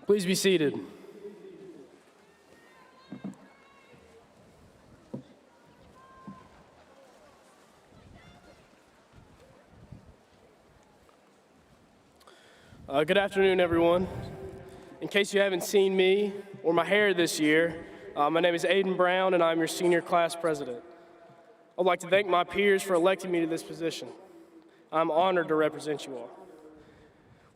Please be seated. Good afternoon, everyone. In case you haven't seen me or my hair this year, my name is Aiden Brown, and I'm your senior class president. I'd like to thank my peers for electing me to this position. I'm honored to represent you all.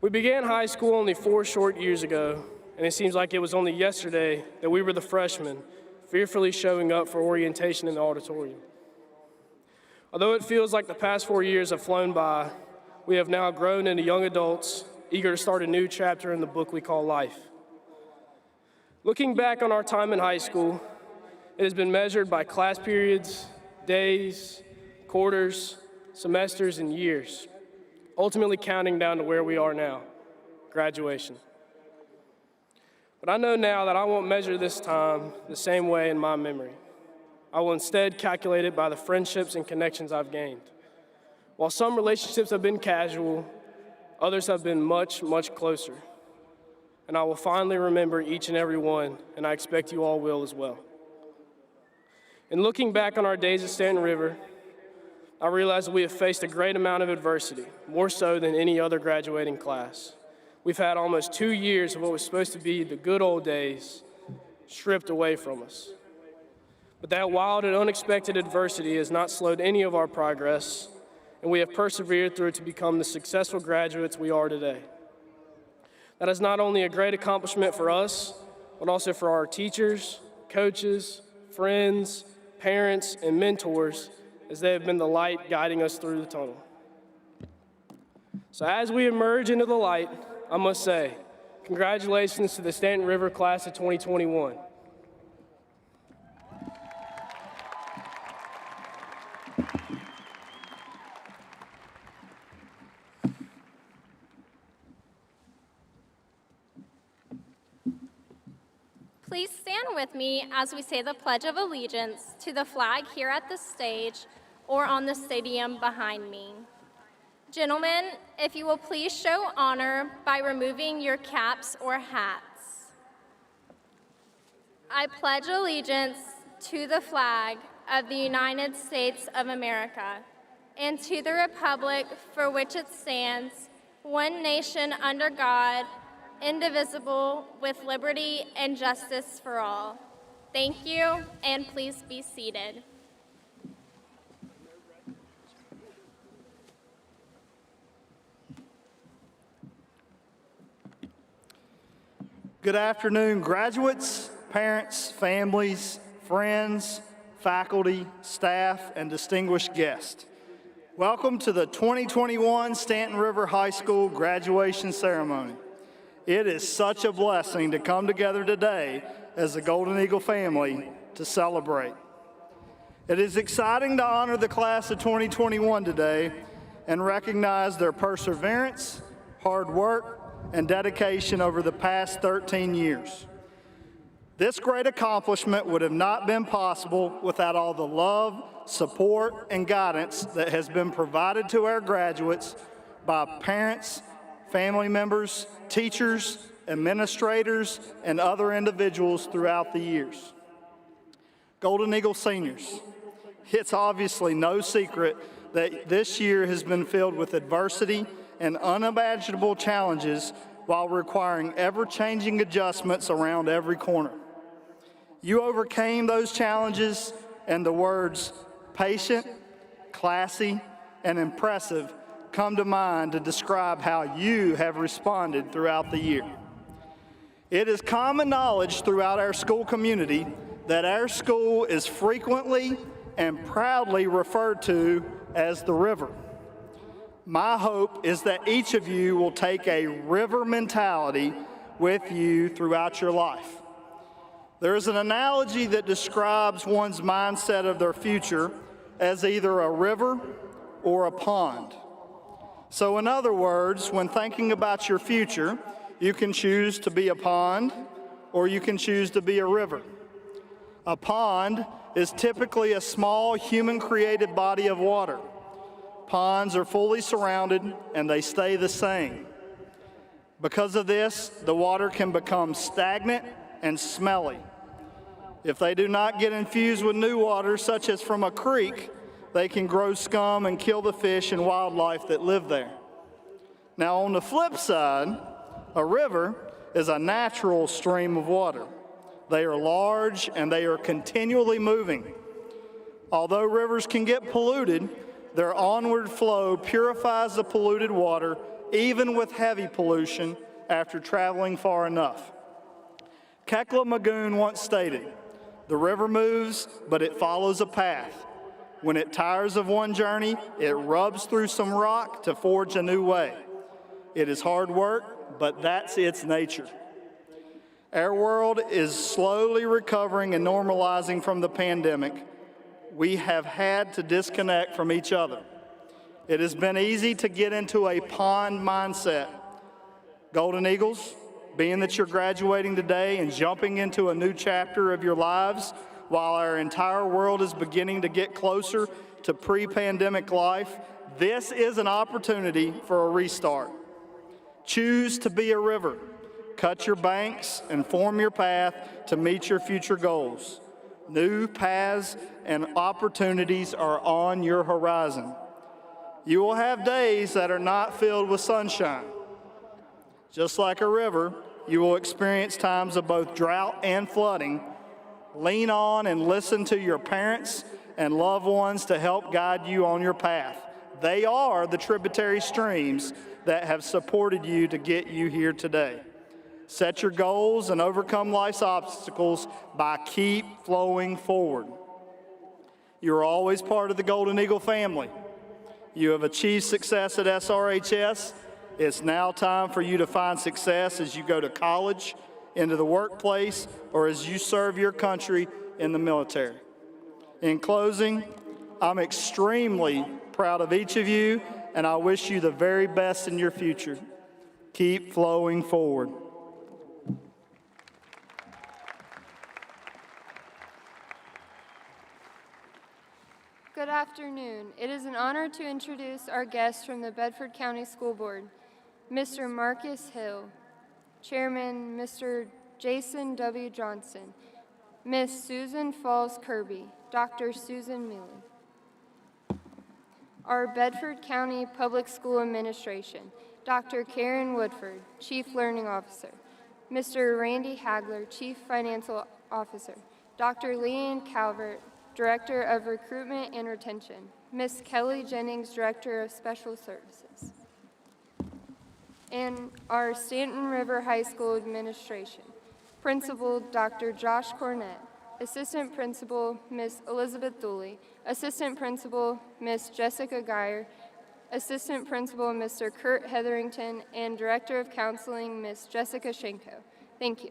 We began high school only 4 short years ago, and it seems like it was only yesterday that we were the freshmen, fearfully showing up for orientation in the auditorium. Although it feels like the past 4 years have flown by, we have now grown into young adults, eager to start a new chapter in the book we call life. Looking back on our time in high school, it has been measured by class periods, days, quarters, semesters, and years, ultimately counting down to where we are now, graduation. But I know now that I won't measure this time the same way in my memory. I will instead calculate it by the friendships and connections I've gained. While some relationships have been casual, others have been much, much closer. And I will finally remember each and every one, and I expect you all will as well. In looking back on our days at Staunton River, I realize that we have faced a great amount of adversity, more so than any other graduating class. We've had almost 2 years of what was supposed to be the good old days stripped away from us. But that wild and unexpected adversity has not slowed any of our progress, and we have persevered through it to become the successful graduates we are today. That is not only a great accomplishment for us, but also for our teachers, coaches, friends, parents, and mentors, as they have been the light guiding us through the tunnel. So as we emerge into the light, I must say, congratulations to the Staunton River class of 2021. Please stand with me as we say the Pledge of Allegiance to the flag here at the stage or on the stadium behind me. Gentlemen, if you will please show honor by removing your caps or hats. I pledge allegiance to the flag of the United States of America and to the republic for which it stands, one nation under God, indivisible, with liberty and justice for all. Thank you, and please be seated. Good afternoon, graduates, parents, families, friends, faculty, staff, and distinguished guests. Welcome to the 2021 Staunton River High School graduation ceremony. It is such a blessing to come together today as the Golden Eagle family to celebrate. It is exciting to honor the class of 2021 today and recognize their perseverance, hard work, and dedication over the past 13 years. This great accomplishment would have not been possible without all the love, support, and guidance that has been provided to our graduates by parents, family members, teachers, administrators, and other individuals throughout the years. Golden Eagle seniors, it's obviously no secret that this year has been filled with adversity and unimaginable challenges while requiring ever-changing adjustments around every corner. You overcame those challenges, and the words patient, classy, and impressive come to mind to describe how you have responded throughout the year. It is common knowledge throughout our school community that our school is frequently and proudly referred to as the river. My hope is that each of you will take a river mentality with you throughout your life. There is an analogy that describes one's mindset of their future as either a river or a pond. So in other words, when thinking about your future, you can choose to be a pond or you can choose to be a river. A pond is typically a small human-created body of water. Ponds are fully surrounded and they stay the same. Because of this, the water can become stagnant and smelly. If they do not get infused with new water, such as from a creek, they can grow scum and kill the fish and wildlife that live there. Now, on the flip side, a river is a natural stream of water. They are large and they are continually moving. Although rivers can get polluted, their onward flow purifies the polluted water, even with heavy pollution, after traveling far enough. Kekla Magoon once stated, "The river moves, but it follows a path. When it tires of one journey, it rubs through some rock to forge a new way. It is hard work, but that's its nature." Our world is slowly recovering and normalizing from the pandemic. We have had to disconnect from each other. It has been easy to get into a pond mindset. Golden Eagles, being that you're graduating today and jumping into a new chapter of your lives while our entire world is beginning to get closer to pre-pandemic life, this is an opportunity for a restart. Choose to be a river. Cut your banks and form your path to meet your future goals. New paths and opportunities are on your horizon. You will have days that are not filled with sunshine. Just like a river, you will experience times of both drought and flooding. Lean on and listen to your parents and loved ones to help guide you on your path. They are the tributary streams that have supported you to get you here today. Set your goals and overcome life's obstacles by keep flowing forward. You are always part of the Golden Eagle family. You have achieved success at SRHS. It's now time for you to find success as you go to college, into the workplace, or as you serve your country in the military. In closing, I'm extremely proud of each of you, and I wish you the very best in your future. Keep flowing forward. Good afternoon. It is an honor to introduce our guests from the Bedford County School Board, Mr. Marcus Hill, Chairman Mr. Jason W. Johnson, Miss Susan Falls Kirby, Dr. Susan Mealy. Our Bedford County Public School Administration, Dr. Karen Woodford, Chief Learning Officer, Mr. Randy Hagler, Chief Financial Officer, Dr. Leanne Calvert, Director of Recruitment and Retention, Ms. Kelly Jennings, Director of Special Services, and our Staunton River High School Administration, Principal Dr. Josh Cornett, Assistant Principal, Ms. Elizabeth Dooley. Assistant Principal, Ms. Jessica Geyer. Assistant Principal, Mr. Kurt Hetherington, and Director of Counseling, Ms. Jessica Schenko. Thank you.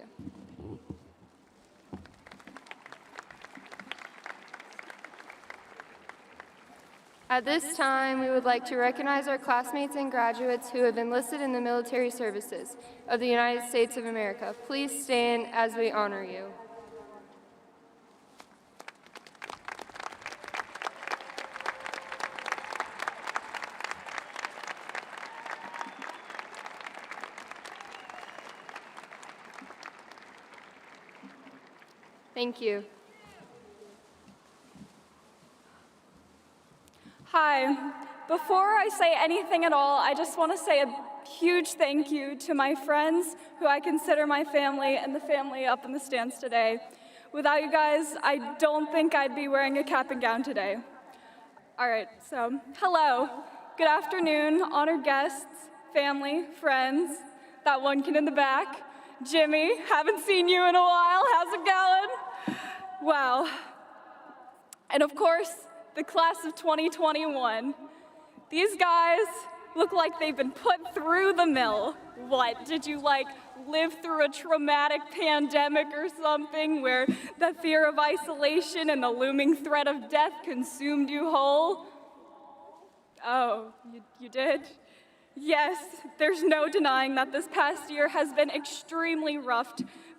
At this time, we would like to recognize our classmates and graduates who have enlisted in the military services of the United States of America. Please stand as we honor you. Thank you. Hi. Before I say anything at all, I just want to say a huge thank you to my friends who I consider my family and the family up in the stands today. Without you guys, I don't think I'd be wearing a cap and gown today. All right, so hello, good afternoon, honored guests, family, friends, that one kid in the back, Jimmy, haven't seen you in a while, how's it going? Wow. And of course, the class of 2021. These guys look like they've been put through the mill. What, did you live through a traumatic pandemic or something where the fear of isolation and the looming threat of death consumed you whole? Oh, you did? Yes, there's no denying that this past year has been extremely rough,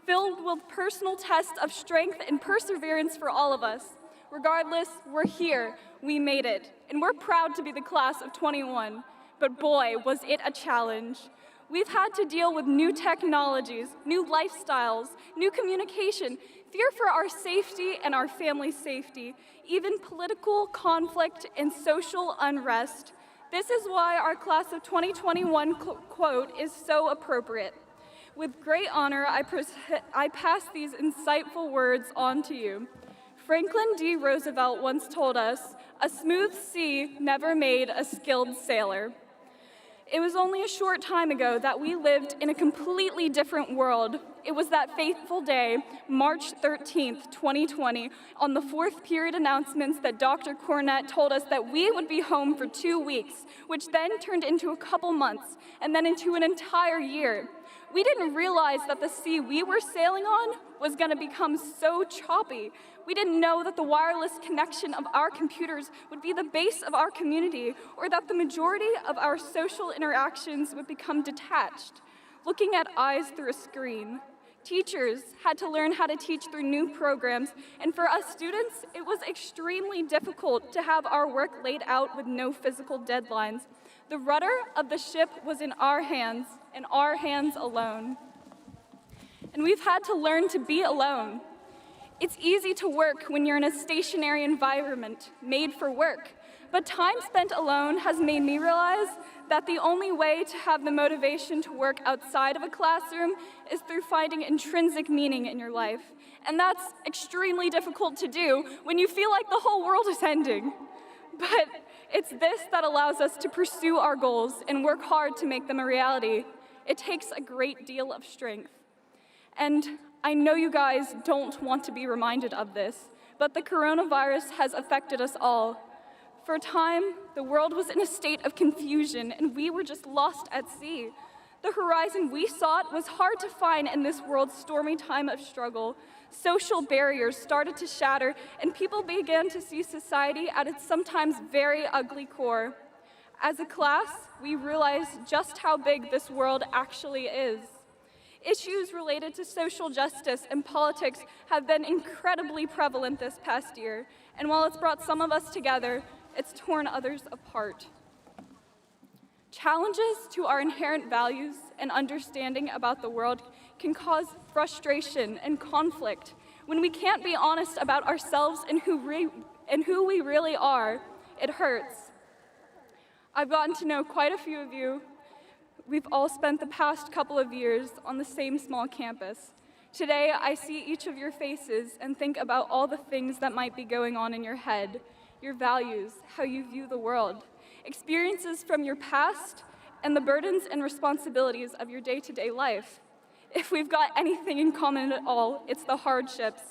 filled with personal tests of strength and perseverance for all of us. Regardless, we're here, we made it, and we're proud to be the class of 21. But boy, was it a challenge. We've had to deal with new technologies, new lifestyles, new communication, fear for our safety and our family's safety, even political conflict and social unrest. This is why our class of 2021 quote is so appropriate. With great honor, I pass these insightful words on to you. Franklin D. Roosevelt once told us, "A smooth sea never made a skilled sailor." It was only a short time ago that we lived in a completely different world. It was that fateful day, March 13th, 2020, on the fourth period announcements that Dr. Cornett told us that we would be home for 2 weeks, which then turned into a couple months, and then into an entire year. We didn't realize that the sea we were sailing on was going to become so choppy. We didn't know that the wireless connection of our computers would be the base of our community, or that the majority of our social interactions would become detached, looking at eyes through a screen. Teachers had to learn how to teach through new programs, and for us students, it was extremely difficult to have our work laid out with no physical deadlines. The rudder of the ship was in our hands, and our hands alone. And we've had to learn to be alone. It's easy to work when you're in a stationary environment made for work, but time spent alone has made me realize that the only way to have the motivation to work outside of a classroom is through finding intrinsic meaning in your life. And that's extremely difficult to do when you feel like the whole world is ending. But it's this that allows us to pursue our goals and work hard to make them a reality. It takes a great deal of strength. And I know you guys don't want to be reminded of this, but the coronavirus has affected us all. For a time, the world was in a state of confusion, and we were just lost at sea. The horizon we sought was hard to find in this world's stormy time of struggle. Social barriers started to shatter, and people began to see society at its sometimes very ugly core. As a class, we realized just how big this world actually is. Issues related to social justice and politics have been incredibly prevalent this past year, and while it's brought some of us together, it's torn others apart. Challenges to our inherent values and understanding about the world can cause frustration and conflict. When we can't be honest about ourselves and who we really are, it hurts. I've gotten to know quite a few of you. We've all spent the past couple of years on the same small campus. Today, I see each of your faces and think about all the things that might be going on in your head, your values, how you view the world, experiences from your past, and the burdens and responsibilities of your day-to-day life. If we've got anything in common at all, it's the hardships.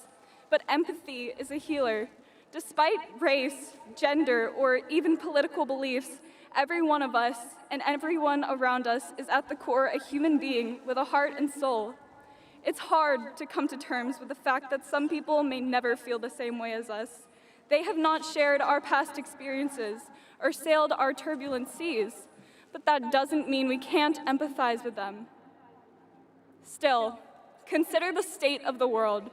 but empathy is a healer. Despite race, gender, or even political beliefs, every one of us and everyone around us is at the core a human being with a heart and soul. It's hard to come to terms with the fact that some people may never feel the same way as us. They have not shared our past experiences or sailed our turbulent seas, but that doesn't mean we can't empathize with them. Still, consider the state of the world.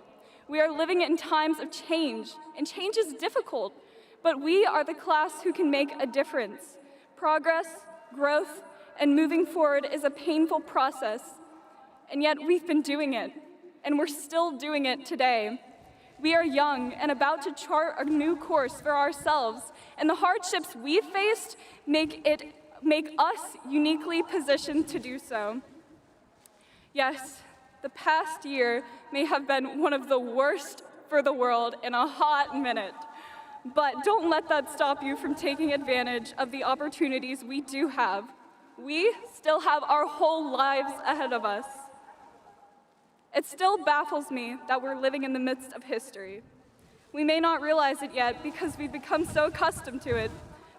We are living in times of change, and change is difficult, but we are the class who can make a difference. Progress, growth, and moving forward is a painful process, and yet we've been doing it, and we're still doing it today. We are young and about to chart a new course for ourselves, and the hardships we've faced make us uniquely positioned to do so. Yes, the past year may have been one of the worst for the world in a hot minute, but don't let that stop you from taking advantage of the opportunities we do have. We still have our whole lives ahead of us. It still baffles me that we're living in the midst of history. We may not realize it yet because we've become so accustomed to it,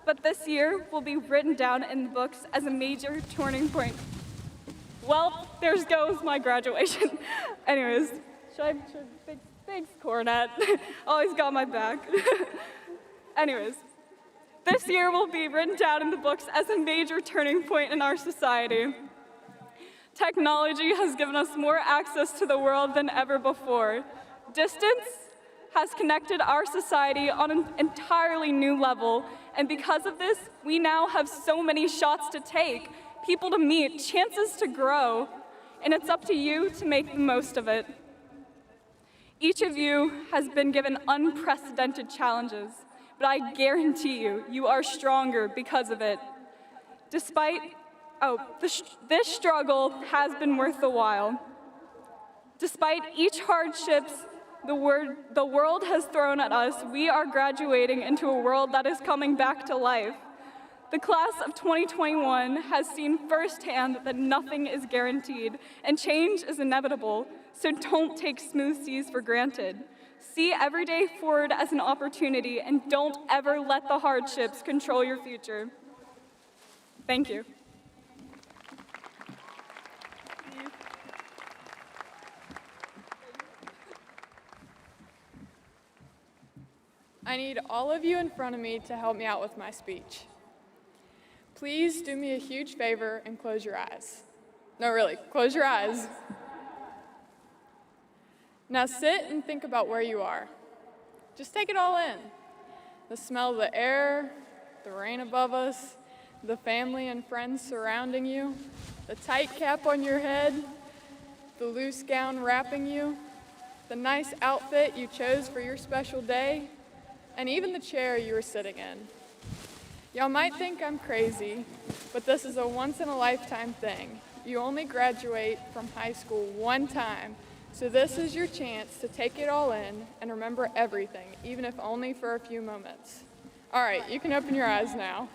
but this year will be written down in the books as a major turning point. Well, there goes my graduation. Anyways, thanks, Cornet. Always got my back. Anyways, this year will be written down in the books as a major turning point in our society. Technology has given us more access to the world than ever before. Distance has connected our society on an entirely new level, and because of this, we now have so many shots to take, people to meet, chances to grow, and it's up to you to make the most of it. Each of you has been given unprecedented challenges, but I guarantee you, you are stronger because of it. This struggle has been worth the while. Despite each hardships the world has thrown at us, we are graduating into a world that is coming back to life. The class of 2021 has seen firsthand that nothing is guaranteed and change is inevitable, so don't take smooth seas for granted. See every day forward as an opportunity and don't ever let the hardships control your future. Thank you. I need all of you in front of me to help me out with my speech. Please do me a huge favor and close your eyes. No, really, close your eyes. Now sit and think about where you are. Just take it all in. The smell of the air, the rain above us, the family and friends surrounding you, the tight cap on your head, the loose gown wrapping you, the nice outfit you chose for your special day, and even the chair you were sitting in. Y'all might think I'm crazy, but this is a once-in-a-lifetime thing. You only graduate from high school one time, so this is your chance to take it all in and remember everything, even if only for a few moments. All right, you can open your eyes now.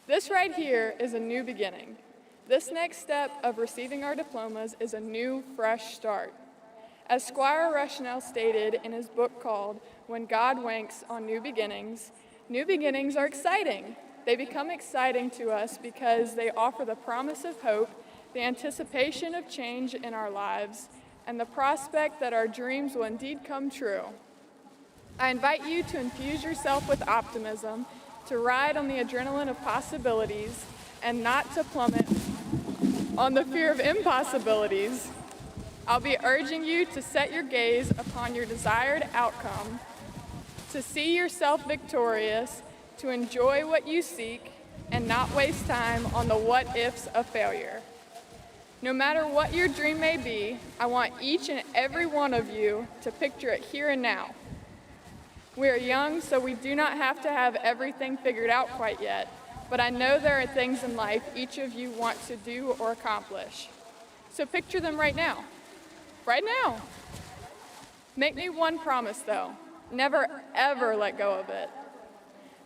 This right here is a new beginning. This next step of receiving our diplomas is a new, fresh start. As Squire Rushnell stated in his book called When God Winks on New Beginnings are exciting. They become exciting to us because they offer the promise of hope, the anticipation of change in our lives, and the prospect that our dreams will indeed come true. I invite you to infuse yourself with optimism, to ride on the adrenaline of possibilities, and not to plummet on the fear of impossibilities. I'll be urging you to set your gaze upon your desired outcome, to see yourself victorious, to enjoy what you seek, and not waste time on the what-ifs of failure. No matter what your dream may be, I want each and every one of you to picture it here and now. We are young, so we do not have to have everything figured out quite yet, but I know there are things in life each of you want to do or accomplish. So picture them right now. Right now. Make me one promise, though. Never, ever let go of it.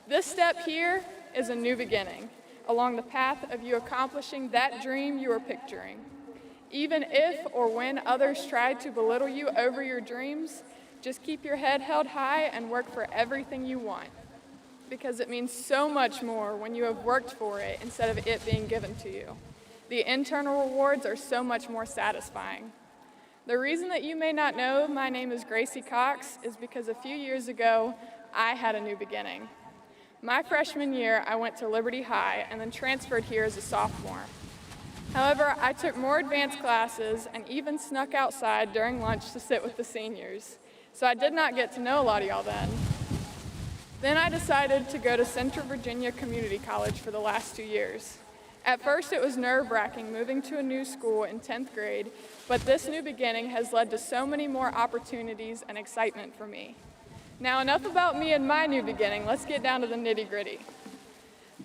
This step here is a new beginning, along the path of you accomplishing that dream you are picturing. Even if or when others try to belittle you over your dreams, Just keep your head held high and work for everything you want, because it means so much more when you have worked for it instead of it being given to you. The internal rewards are so much more satisfying. The reason that you may not know my name is Gracie Cox is because a few years ago, I had a new beginning. My freshman year, I went to Liberty High and then transferred here as a sophomore. However, I took more advanced classes and even snuck outside during lunch to sit with the seniors. So I did not get to know a lot of y'all then. Then I decided to go to Central Virginia Community College for the last 2 years. At first, it was nerve-wracking moving to a new school in 10th grade, but this new beginning has led to so many more opportunities and excitement for me. Now, enough about me and my new beginning. Let's get down to the nitty-gritty.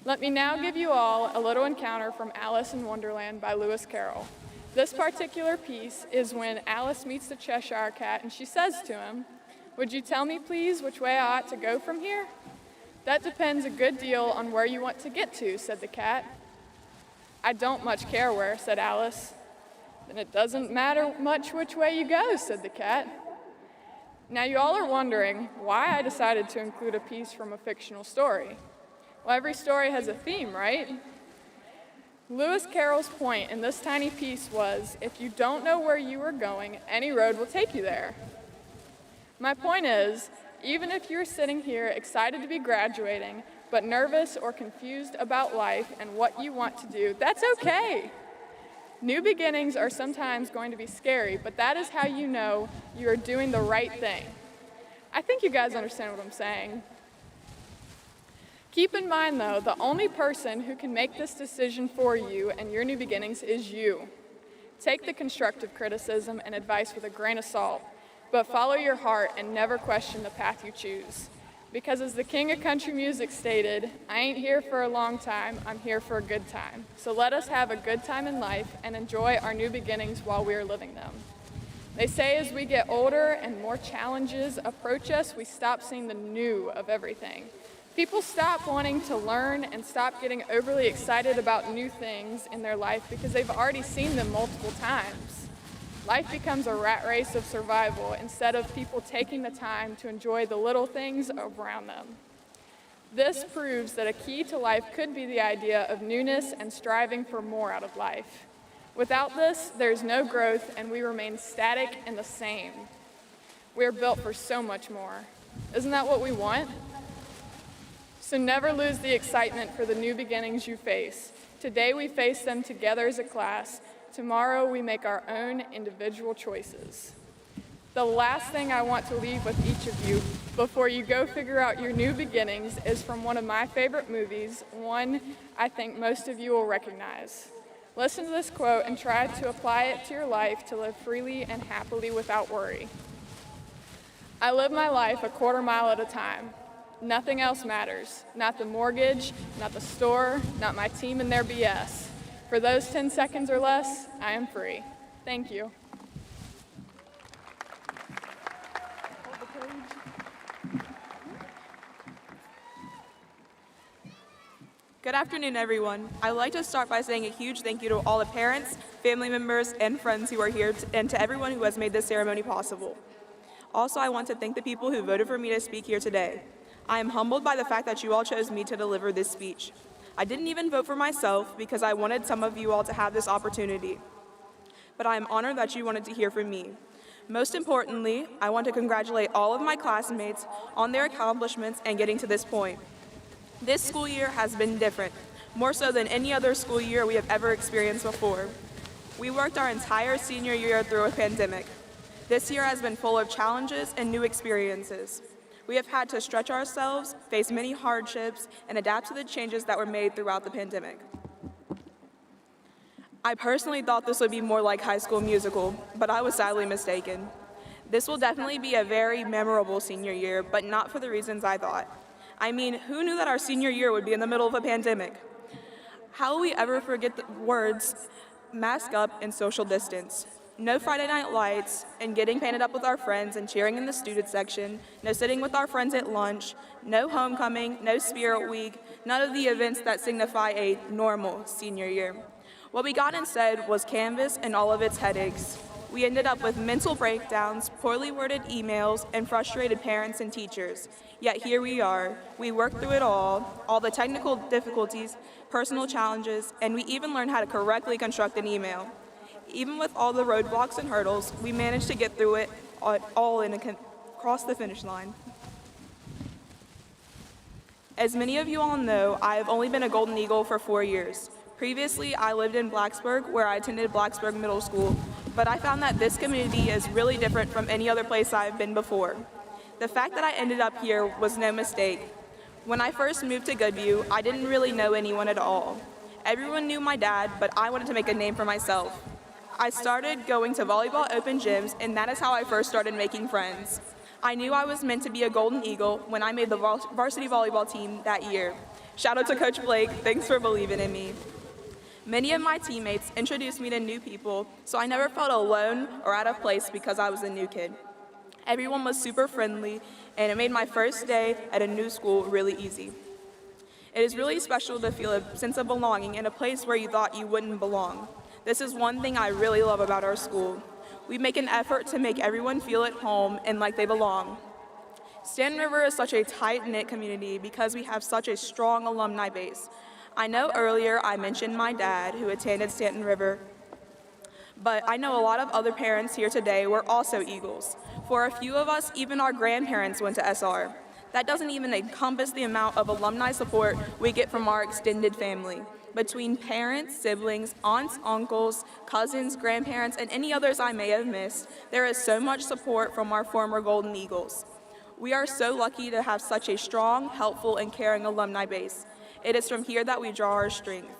Let me now give you all a little encounter from Alice in Wonderland by Lewis Carroll. This particular piece is when Alice meets the Cheshire Cat and she says to him, "Would you tell me, please, which way I ought to go from here?" "That depends a good deal on where you want to get to," said the cat. "I don't much care where," said Alice. "Then it doesn't matter much which way you go," said the cat. Now you all are wondering why I decided to include a piece from a fictional story. Well, every story has a theme, right? Lewis Carroll's point in this tiny piece was, if you don't know where you are going, any road will take you there. My point is, even if you're sitting here excited to be graduating, but nervous or confused about life and what you want to do, that's okay. New beginnings are sometimes going to be scary, but that is how you know you are doing the right thing. I think you guys understand what I'm saying. Keep in mind, though, the only person who can make this decision for you and your new beginnings is you. Take the constructive criticism and advice with a grain of salt, but follow your heart and never question the path you choose. Because as the king of country music stated, "I ain't here for a long time, I'm here for a good time." So let us have a good time in life and enjoy our new beginnings while we are living them. They say as we get older and more challenges approach us, we stop seeing the new of everything. People stop wanting to learn and stop getting overly excited about new things in their life because they've already seen them multiple times. Life becomes a rat race of survival instead of people taking the time to enjoy the little things around them. This proves that a key to life could be the idea of newness and striving for more out of life. Without this, there's no growth and we remain static and the same. We are built for so much more. Isn't that what we want? So never lose the excitement for the new beginnings you face. Today we face them together as a class. Tomorrow we make our own individual choices. The last thing I want to leave with each of you before you go figure out your new beginnings is from one of my favorite movies, one I think most of you will recognize. Listen to this quote and try to apply it to your life to live freely and happily without worry. "I live my life a quarter mile at a time. Nothing else matters. Not the mortgage, not the store, not my team and their BS. For those 10 seconds or less, I am free." Thank you. Good afternoon, everyone. I'd like to start by saying a huge thank you to all the parents, family members, and friends who are here, and to everyone who has made this ceremony possible. Also, I want to thank the people who voted for me to speak here today. I am humbled by the fact that you all chose me to deliver this speech. I didn't even vote for myself because I wanted some of you all to have this opportunity. But I am honored that you wanted to hear from me. Most importantly, I want to congratulate all of my classmates on their accomplishments and getting to this point. This school year has been different, more so than any other school year we have ever experienced before. We worked our entire senior year through a pandemic. This year has been full of challenges and new experiences. We have had to stretch ourselves, face many hardships, and adapt to the changes that were made throughout the pandemic. I personally thought this would be more like High School Musical, but I was sadly mistaken. This will definitely be a very memorable senior year, but not for the reasons I thought. I mean, who knew that our senior year would be in the middle of a pandemic? How will we ever forget the words, mask up and social distance? No Friday night lights and getting painted up with our friends and cheering in the student section, no sitting with our friends at lunch, no homecoming, no spirit week, none of the events that signify a normal senior year. What we got instead was Canvas and all of its headaches. We ended up with mental breakdowns, poorly worded emails, and frustrated parents and teachers. Yet here we are. We worked through it all the technical difficulties, personal challenges, and we even learned how to correctly construct an email. Even with all the roadblocks and hurdles, we managed to get through it all across the finish line. As many of you all know, I have only been a Golden Eagle for 4 years. Previously, I lived in Blacksburg, where I attended Blacksburg Middle School, but I found that this community is really different from any other place I've been before. The fact that I ended up here was no mistake. When I first moved to Goodview, I didn't really know anyone at all. Everyone knew my dad, but I wanted to make a name for myself. I started going to volleyball open gyms, and that is how I first started making friends. I knew I was meant to be a Golden Eagle when I made the varsity volleyball team that year. Shout out to Coach Blake, thanks for believing in me. Many of my teammates introduced me to new people, so I never felt alone or out of place because I was a new kid. Everyone was super friendly, and it made my first day at a new school really easy. It is really special to feel a sense of belonging in a place where you thought you wouldn't belong. This is one thing I really love about our school. We make an effort to make everyone feel at home and like they belong. Staunton River is such a tight-knit community because we have such a strong alumni base. I know earlier I mentioned my dad, who attended Staunton River, but I know a lot of other parents here today were also Eagles. For a few of us, even our grandparents went to SR. That doesn't even encompass the amount of alumni support we get from our extended family. Between parents, siblings, aunts, uncles, cousins, grandparents, and any others I may have missed, there is so much support from our former Golden Eagles. We are so lucky to have such a strong, helpful, and caring alumni base. It is from here that we draw our strength.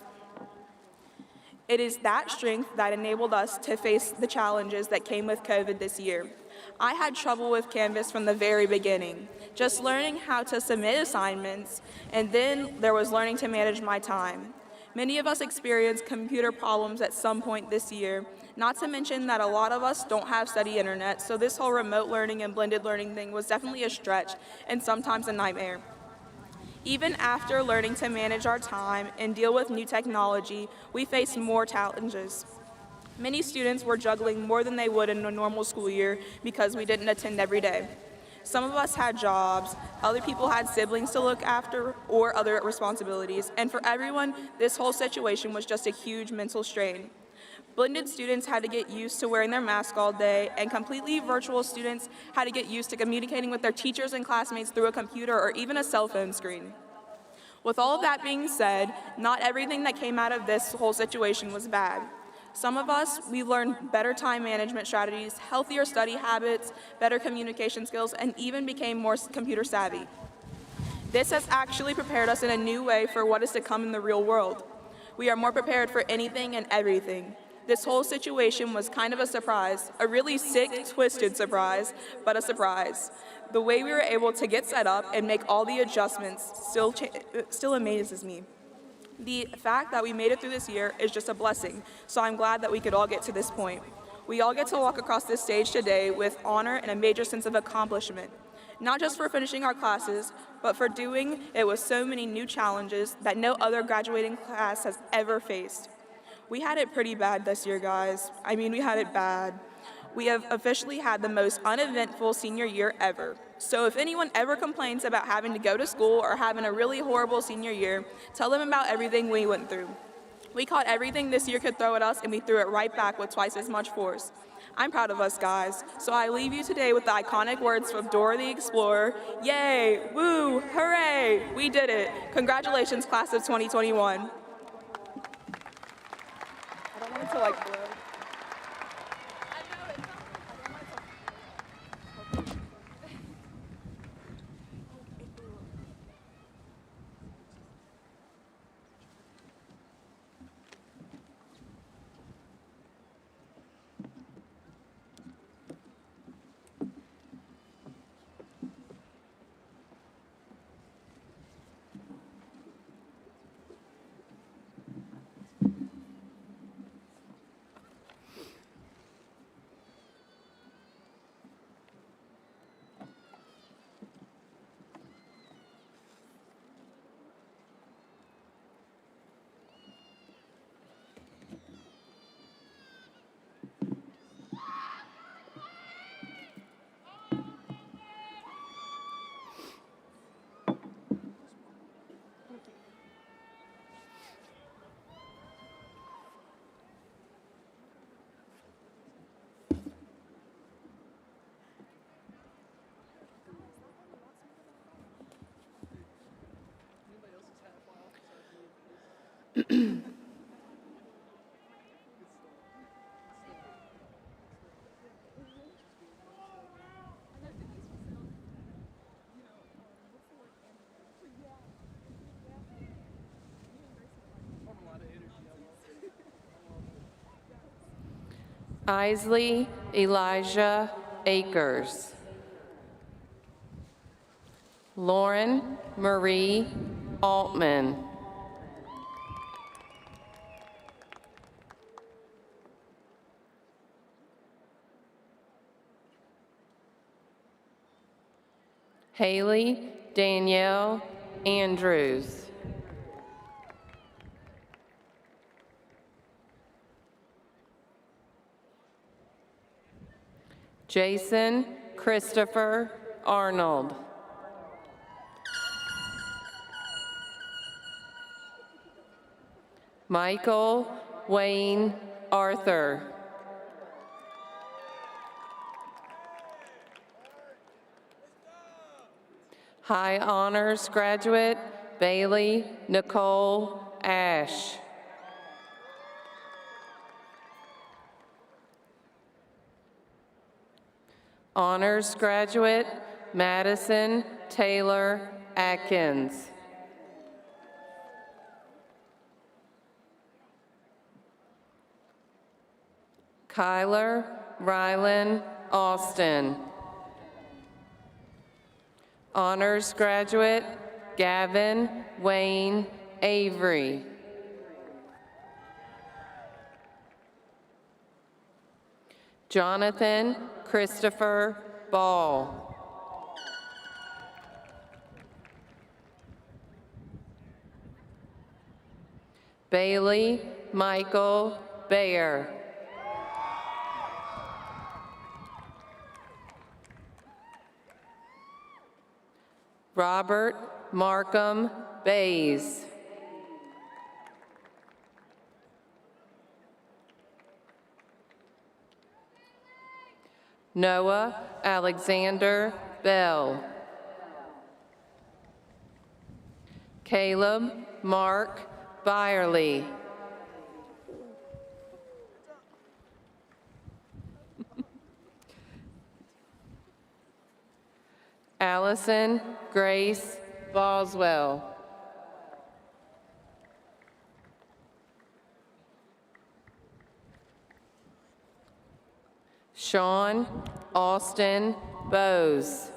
It is that strength that enabled us to face the challenges that came with COVID this year. I had trouble with Canvas from the very beginning, just learning how to submit assignments, and then there was learning to manage my time. Many of us experienced computer problems at some point this year, not to mention that a lot of us don't have steady internet, so this whole remote learning and blended learning thing was definitely a stretch and sometimes a nightmare. Even after learning to manage our time and deal with new technology, we faced more challenges. Many students were juggling more than they would in a normal school year because we didn't attend every day. Some of us had jobs, other people had siblings to look after or other responsibilities, and for everyone, this whole situation was just a huge mental strain. Blended students had to get used to wearing their mask all day, and completely virtual students had to get used to communicating with their teachers and classmates through a computer or even a cell phone screen. With all of that being said, not everything that came out of this whole situation was bad. Some of us, we learned better time management strategies, healthier study habits, better communication skills, and even became more computer savvy. This has actually prepared us in a new way for what is to come in the real world. We are more prepared for anything and everything. This whole situation was kind of a surprise, a really sick, twisted surprise, but a surprise. The way we were able to get set up and make all the adjustments still amazes me. The fact that we made it through this year is just a blessing, so I'm glad that we could all get to this point. We all get to walk across this stage today with honor and a major sense of accomplishment, not just for finishing our classes, but for doing it with so many new challenges that no other graduating class has ever faced. We had it pretty bad this year, guys. We had it bad. We have officially had the most uneventful senior year ever. So if anyone ever complains about having to go to school or having a really horrible senior year, tell them about everything we went through. We caught everything this year could throw at us, and we threw it right back with twice as much force. I'm proud of us, guys. So I leave you today with the iconic words of Dora the Explorer. Yay, woo, hooray, we did it. Congratulations, class of 2021. I don't want it to blow. Isley Elijah Akers. Lauren Marie Altman. Haley Danielle Andrews. Jason Christopher Arnold. Michael Wayne Arthur. High Honors graduate Bailey Nicole Ash. Honors graduate Madison Taylor Atkins. Kyler Rylan Austin. Honors graduate Gavin Wayne Avery. Jonathan Christopher Ball. Bailey Michael Bayer. Robert Markham Bays. Noah Alexander Bell. Caleb Mark Byerly. Allison Grace Boswell. Sean Austin Bowes.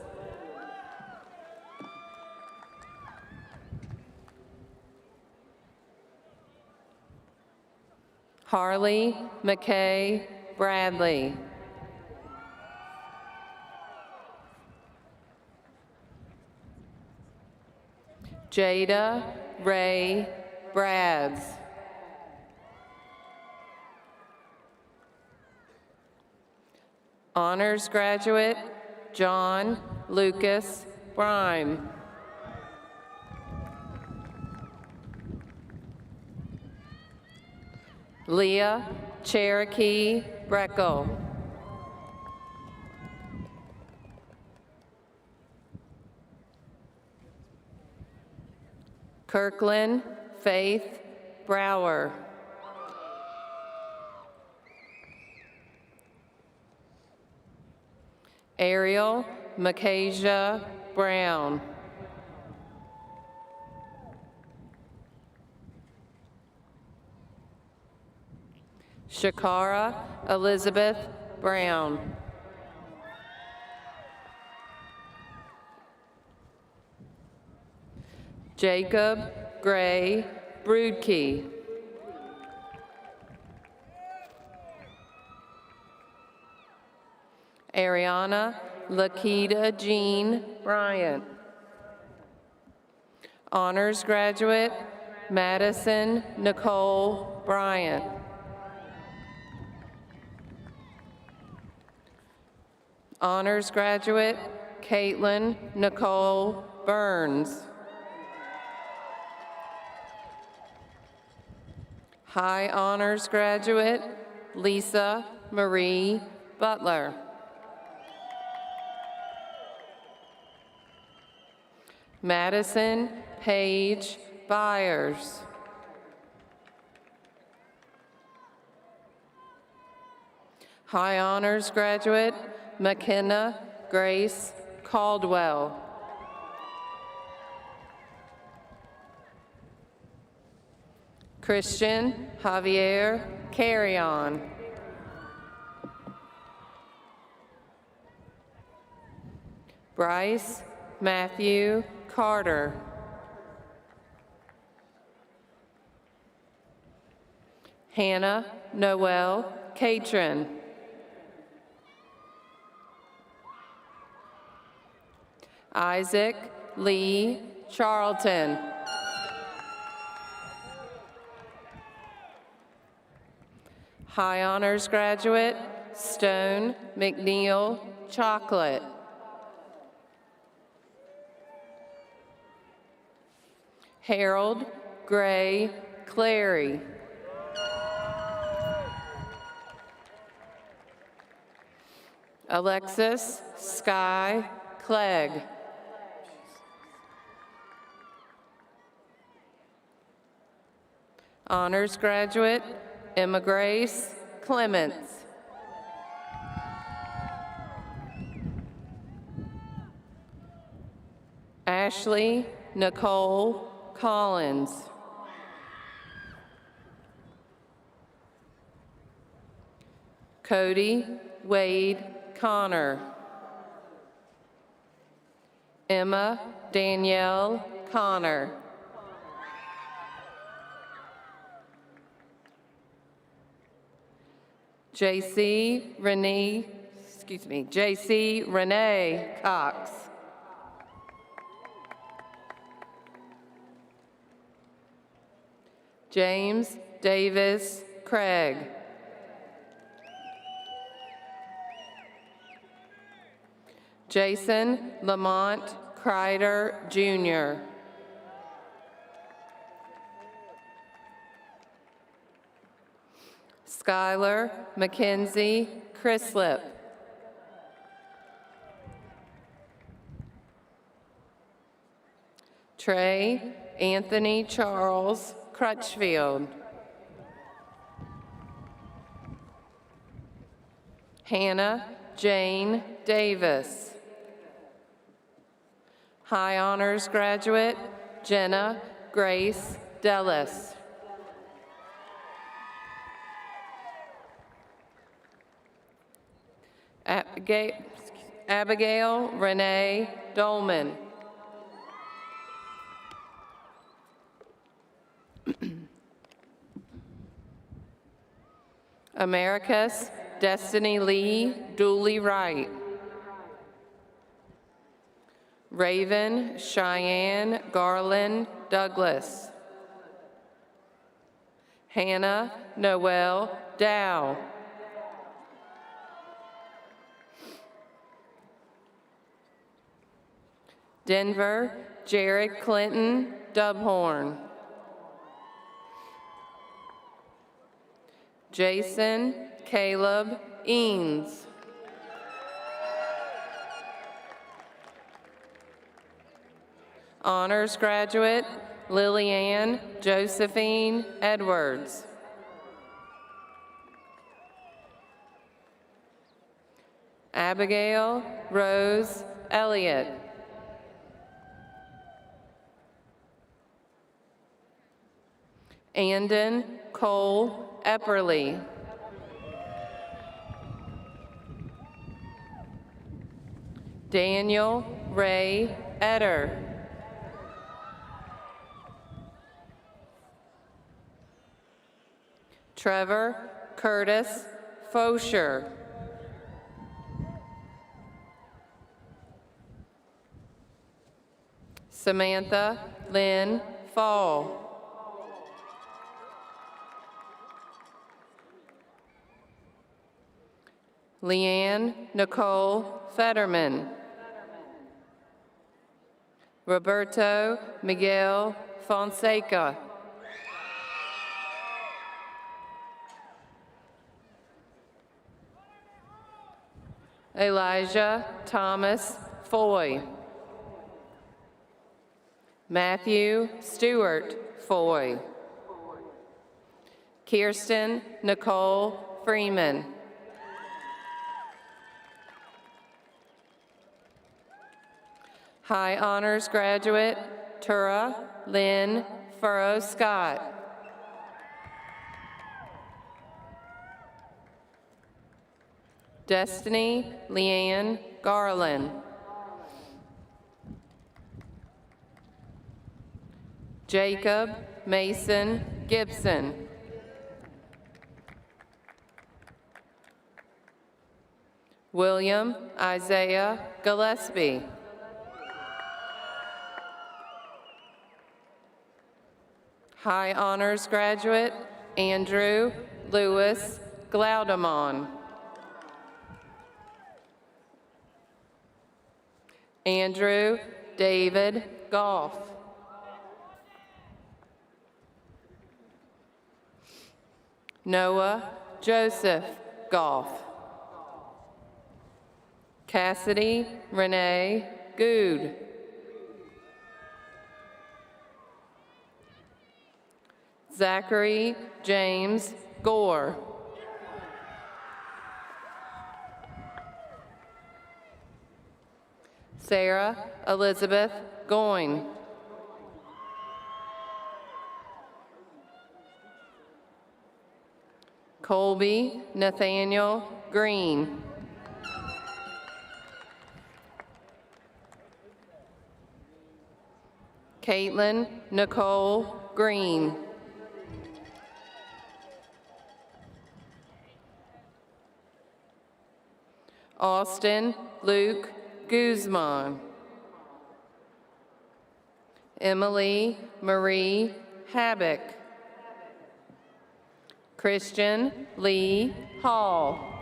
Harley McKay Bradley. Jada Ray Brads. Honors graduate John Lucas Brime. Leah Cherokee Breckel. Kirkland Faith Brower. Ariel Micaiah Brown. Shakara Elizabeth Brown. Jacob Gray Broodkey. Ariana Lakita Jean Bryant. Honors graduate Madison Nicole Bryant. Honors graduate Caitlin Nicole Burns. High Honors graduate Lisa Marie Butler. Madison Paige Byers. High honors graduate, McKenna Grace Caldwell. Christian Javier Carrion. Bryce Matthew Carter. Hannah Noel Catron. Isaac Lee Charlton. High honors graduate, Stone McNeil Chocolate. Harold Gray Clary. Alexis Sky Clegg. Honors graduate, Emma Grace Clements. Ashley Nicole Collins. Cody Wade Connor. Emma Danielle Connor. JC Renee Cox. James Davis Craig. Jason Lamont Kreider Jr. Skylar Mackenzie Crislip. Trey Anthony Charles Crutchfield. Hannah Jane Davis. High honors graduate, Jenna Grace Dellis. Abigail Renee Dolman. Americus Destiny Lee Dooley Wright. Raven Cheyenne Garland Douglas. Hannah Noel Dow. Denver Jared Clinton Dubhorn. Jason Caleb Eanes. Honors graduate, Lillianne Josephine Edwards. Abigail Rose Elliott. Andon Cole Epperly. Daniel Ray Etter. Trevor Curtis Fosher. Samantha Lynn Fall. Leanne Nicole Fetterman. Roberto Miguel Fonseca. Elijah Thomas Foy. Matthew Stewart Foy. Kirsten Nicole Freeman. High Honors Graduate, Tura Lynn Furrow Scott. Destiny Leanne Garland. Jacob Mason Gibson. William Isaiah Gillespie. High Honors Graduate, Andrew Lewis Glaudemont. Andrew David Goff. Noah Joseph Goff. Cassidy Renee Good. Zachary James Gore. Sarah Elizabeth Goyne. Colby Nathaniel Green. Caitlin Nicole Green. Austin Luke Guzman. Emily Marie Habbick. Christian Lee Hall.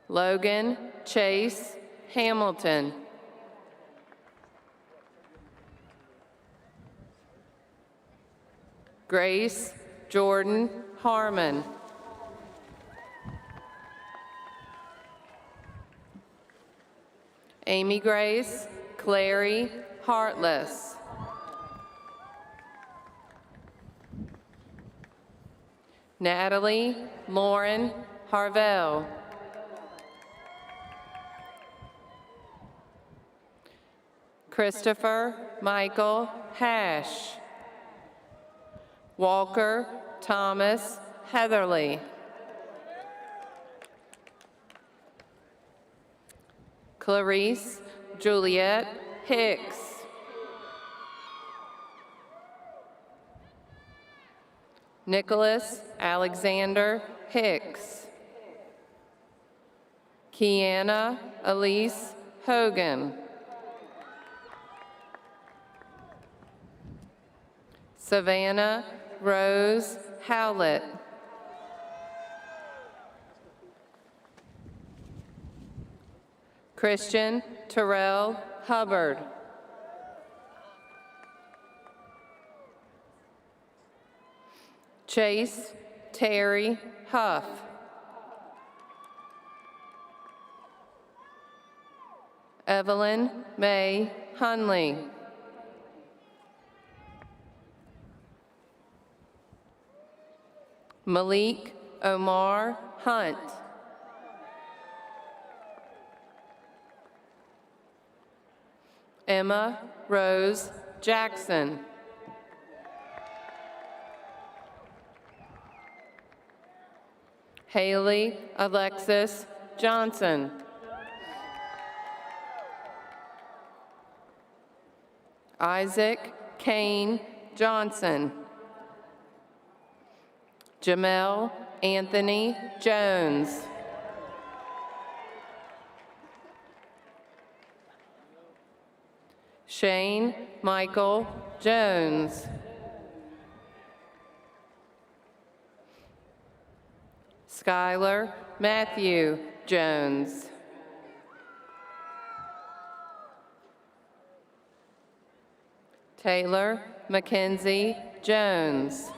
Logan Chase Hamilton. Grace Jordan Harmon. Amy Grace Clary Heartless. Natalie Lauren Harvell. Christopher Michael Hash. Walker Thomas Heatherly. Clarice Juliet Hicks. Nicholas Alexander Hicks. Kiana Elise Hogan. Savannah Rose Howlett. Christian Terrell Hubbard. Chase Terry Huff. Evelyn May Hunley. Malik Omar Hunt. Emma Rose Jackson. Haley Alexis Johnson. Isaac Kane Johnson. Jamel Anthony Jones. Shane Michael Jones. Skylar Matthew Jones. Taylor Mackenzie Jones.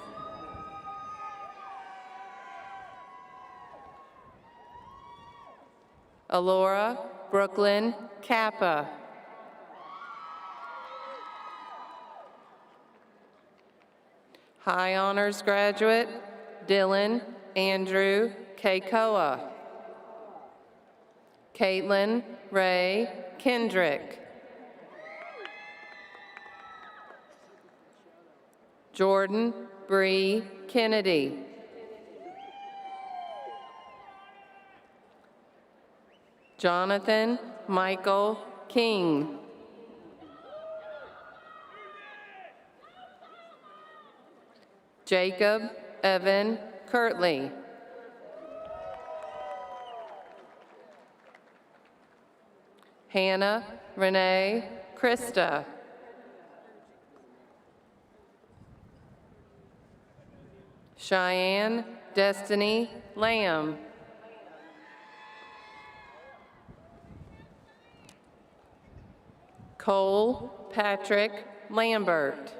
Alora Brooklyn Kappa. High Honors Graduate Dylan Andrew Keikoa. Caitlin Ray Kendrick. Jordan Bree Kennedy. Jonathan Michael King. Jacob Evan Kirtley. Hannah Renee Krista. Cheyenne Destiny Lamb. Cole Patrick Lambert.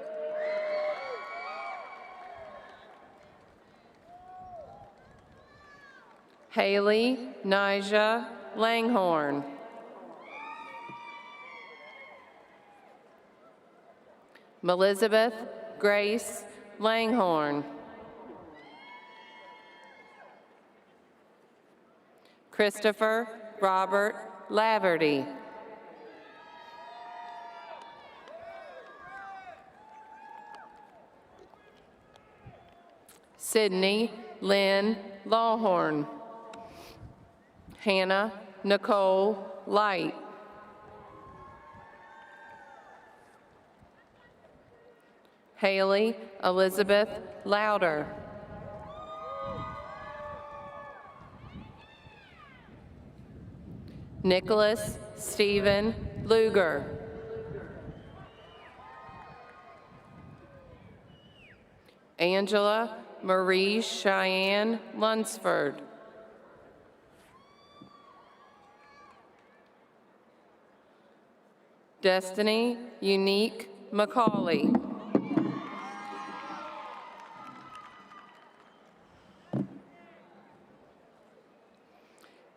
Haley Nija Langhorn. Elizabeth Grace Langhorn. Christopher Robert Laverty. Sydney Lynn Lawhorn. Hannah Nicole Light. Haley Elizabeth Louder. Nicholas Stephen Luger. Angela Marie Cheyenne Lunsford. Destiny Unique Macaulay.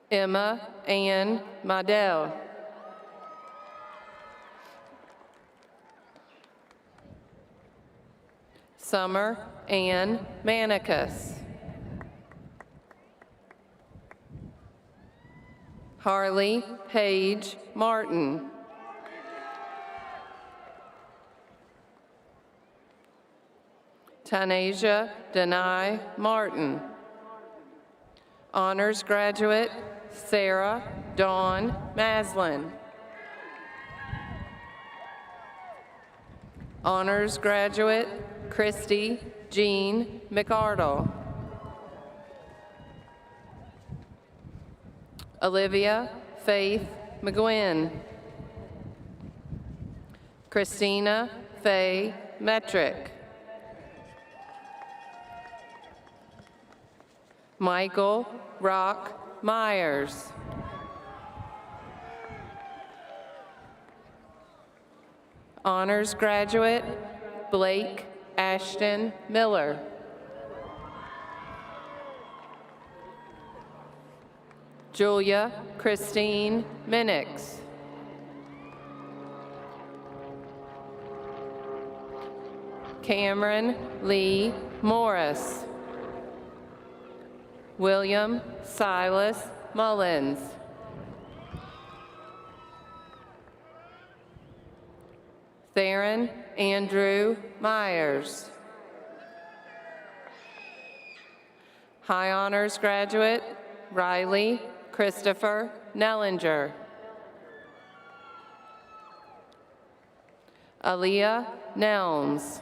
Emma Ann Madell. Summer Ann Manicus. Harley Paige Martin. Tanasia Denai Martin. Honors graduate Sarah Dawn Maslin. Honors graduate Christy Jean McArdle. Olivia Faith McGuinn. Christina Faye Metrick. Michael Rock Myers. Honors graduate Blake Ashton Miller. Julia Christine Minix. Cameron Lee Morris. William Silas Mullins. Theron Andrew Myers. High Honors graduate Riley Christopher Nellinger. Aaliyah Nelms.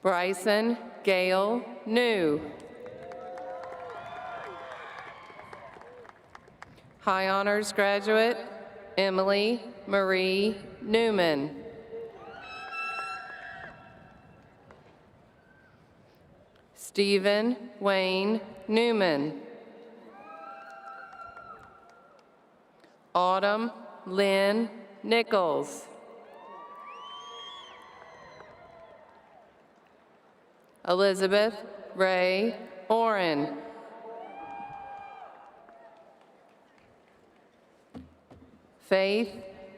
Bryson Gale New. High Honors graduate Emily Marie Newman. Stephen Wayne Newman. Autumn Lynn Nichols. Elizabeth Ray Oren. Faith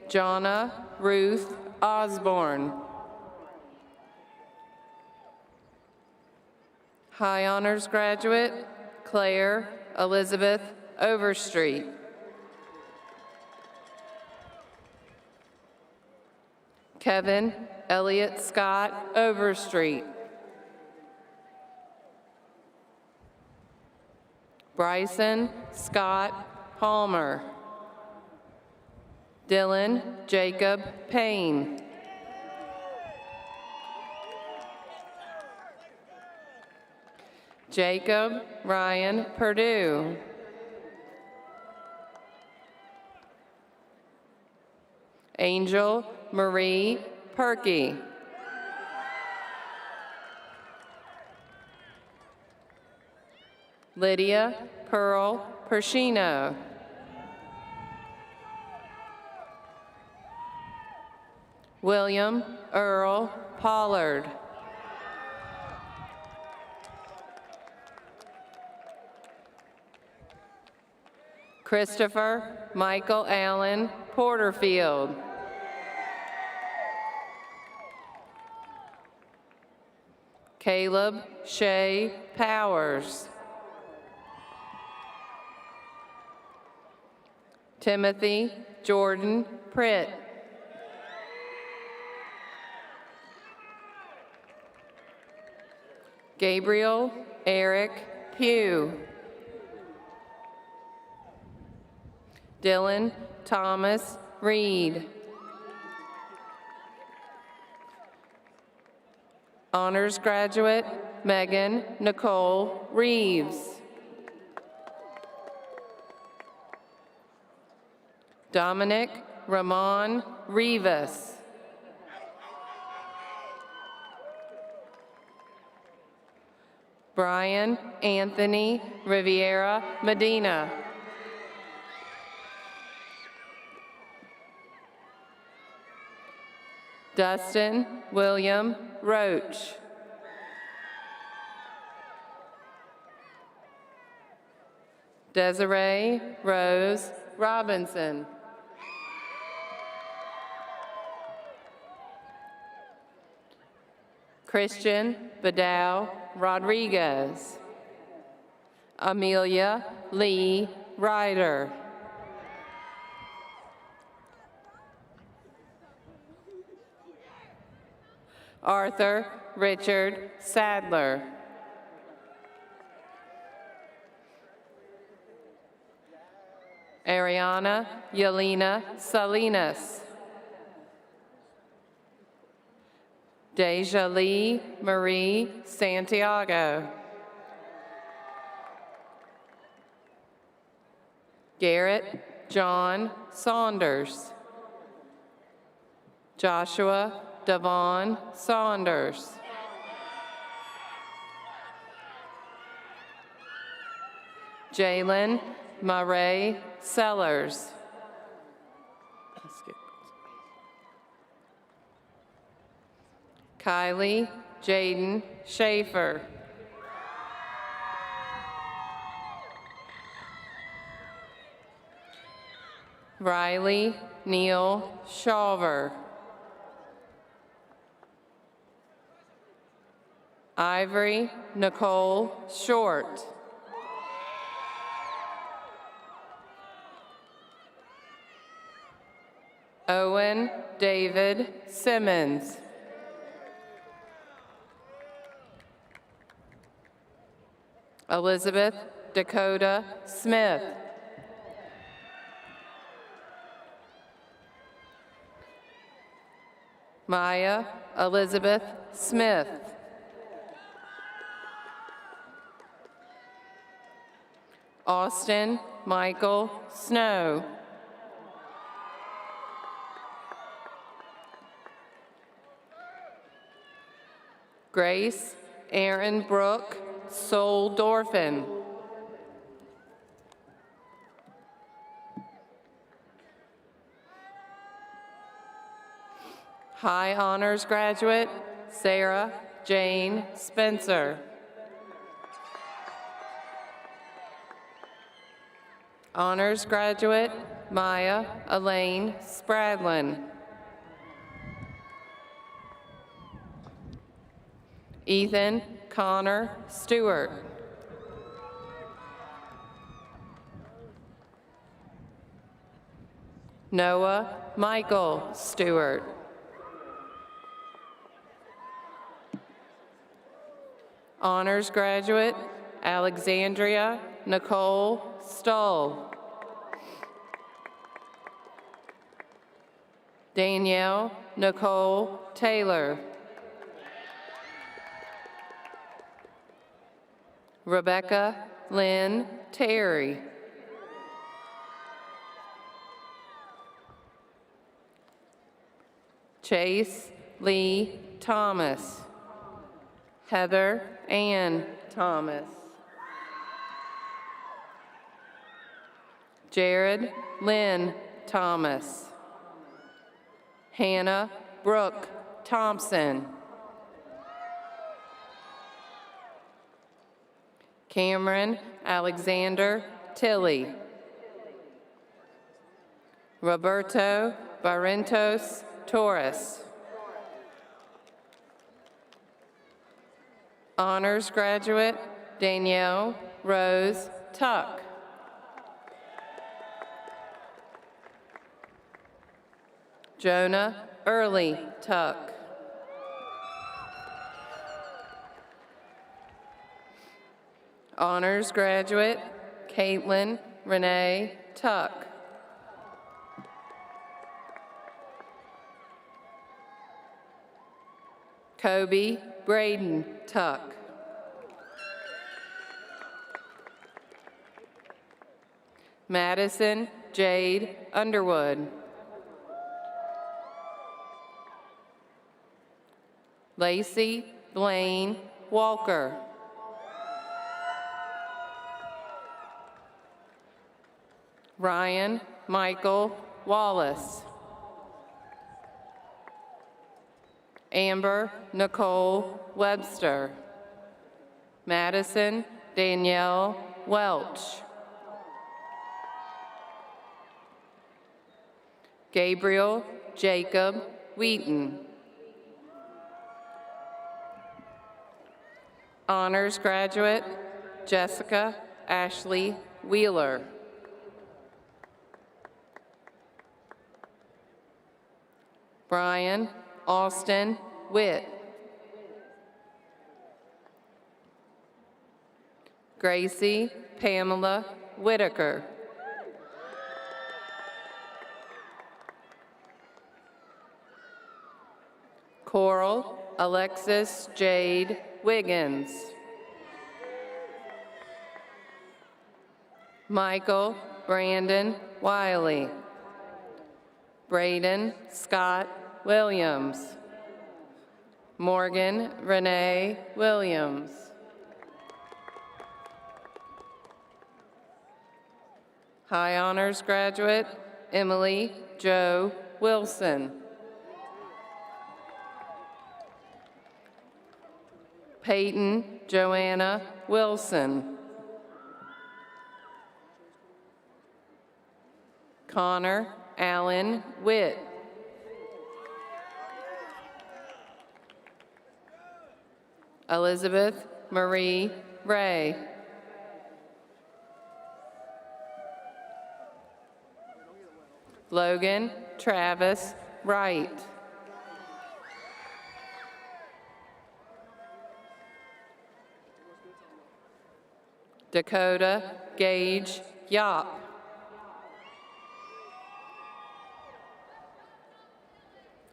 Jonna Ruth Osborne. High honors graduate, Claire Elizabeth Overstreet. Kevin Elliott Scott Overstreet. Bryson Scott Palmer. Dylan Jacob Payne. Jacob Ryan Purdue. Angel Marie Perky. Lydia Pearl Pershino. William Earl Pollard. Christopher Michael Allen Porterfield. Caleb Shea Powers. Timothy Jordan Pritt. Gabriel Eric Pugh. Dylan Thomas Reed. Honors graduate Megan Nicole Reeves. Dominic Ramon Rivas. Brian Anthony Riviera Medina. Dustin William Roach. Desiree Rose Robinson. Christian Bedau Rodriguez. Amelia Lee Ryder. Arthur Richard Sadler. Ariana Yelena Salinas. Deja Lee Marie Santiago. Garrett John Saunders. Joshua Devon Saunders. Jalen Murray Sellers. Kylie Jaden Schaefer. Riley Neal Shawver. Ivory Nicole Short. Owen David Simmons. Elizabeth Dakota Smith. Maya Elizabeth Smith. Austin Michael Snow. Grace Aaron Brooke Soul-Dorfin. High honors graduate Sarah Jane Spencer. Honors graduate Maya Elaine Spradlin. Ethan Connor Stewart. Noah Michael Stewart. Honors graduate, Alexandria Nicole Stull. Danielle Nicole Taylor. Rebecca Lynn Terry. Chase Lee Thomas. Heather Ann Thomas. Jared Lynn Thomas. Hannah Brooke Thompson. Cameron Alexander Tilley. Roberto Barrentos Torres. Honors graduate, Danielle Rose Tuck. Jonah Early Tuck. Honors graduate, Caitlin Renee Tuck. Kobe Braden Tuck. Madison Jade Underwood. Lacey Blaine Walker. Ryan Michael Wallace. Amber Nicole Webster. Madison Danielle Welch. Gabriel Jacob Wheaton. Honors graduate, Jessica Ashley Wheeler. Brian Austin Witt. Gracie Pamela Whitaker. Coral Alexis Jade Wiggins. Michael Brandon Wiley. Braden Scott Williams. Morgan Renee Williams. High honors graduate, Emily Jo Wilson. Peyton Joanna Wilson. Connor Allen Witt. Elizabeth Marie Ray. Logan Travis Wright. Dakota Gage Yop.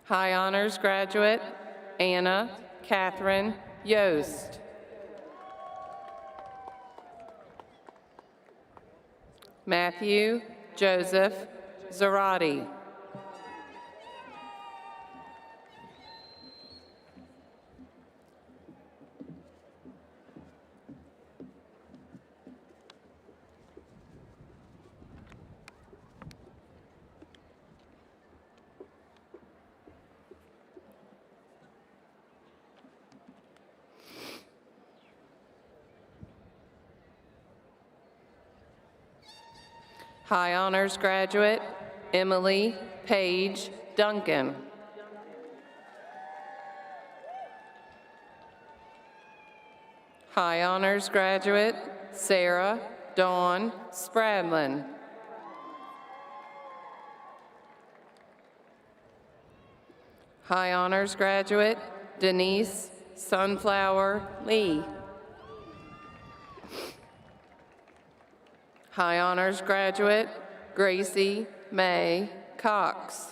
High honors graduate, Anna Catherine Yost. Matthew Joseph Zarati. High honors graduate, Emily Page Duncan. High honors graduate, Sarah Dawn Spradlin. High honors graduate, Denise Sunflower Lee. High honors graduate, Gracie May Cox.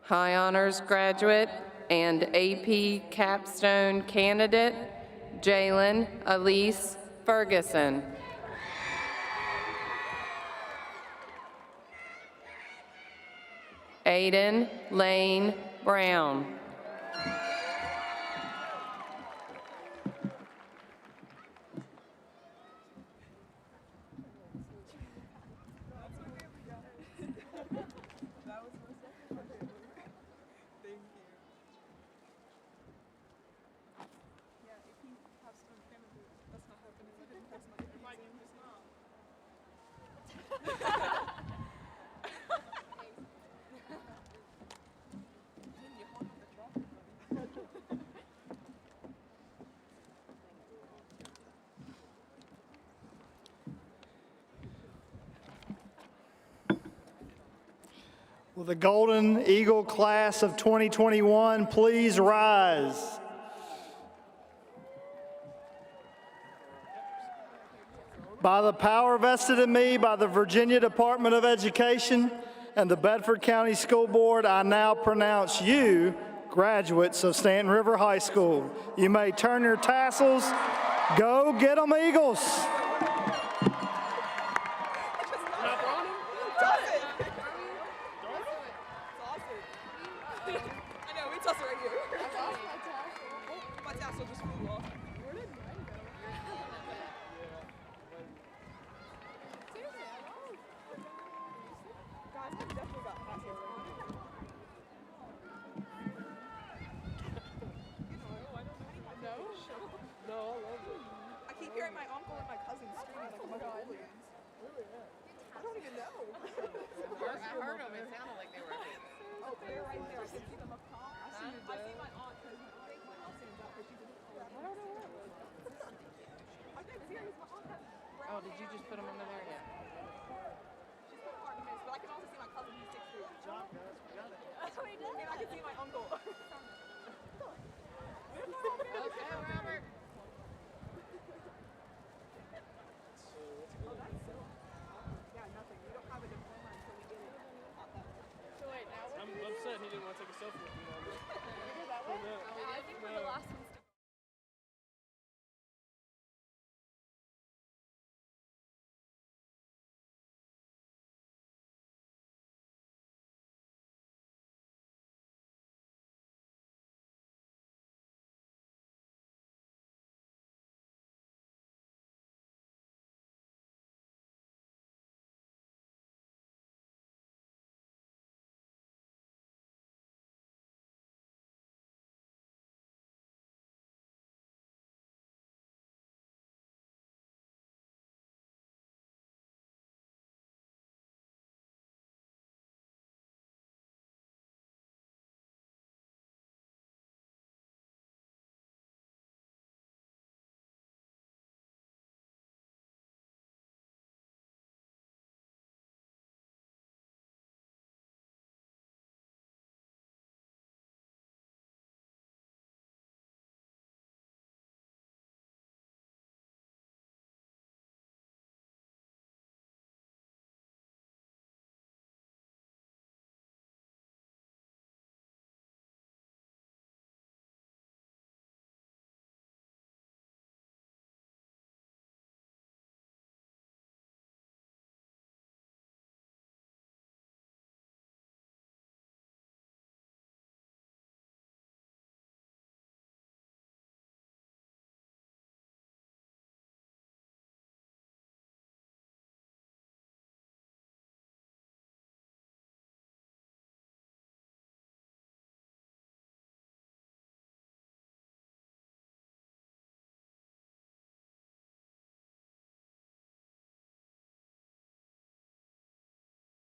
High honors graduate and AP capstone candidate, Jalen Elise Ferguson. Aiden Lane Brown. Will the Golden Eagle class of 2021 please rise? By the power vested in me by the Virginia Department of Education and the Bedford County School Board, I now pronounce you graduates of Staunton River High School. You may turn your tassels. Go get 'em, Eagles! I keep hearing my uncle and my cousin screaming like a bunch of hooligans. Really? I don't even know. I heard them. It sounded like they were. Oh, they're right there. I can see them up top. I see my aunt because I think my aunt stands up because she's in the I don't know what. I think serious. My aunt has brown Oh, did you just put them under there? Yeah. She's put apartments, but I can also see my cousin who's 6'3". John, guys, we got it. That's what he did. And I can see my uncle.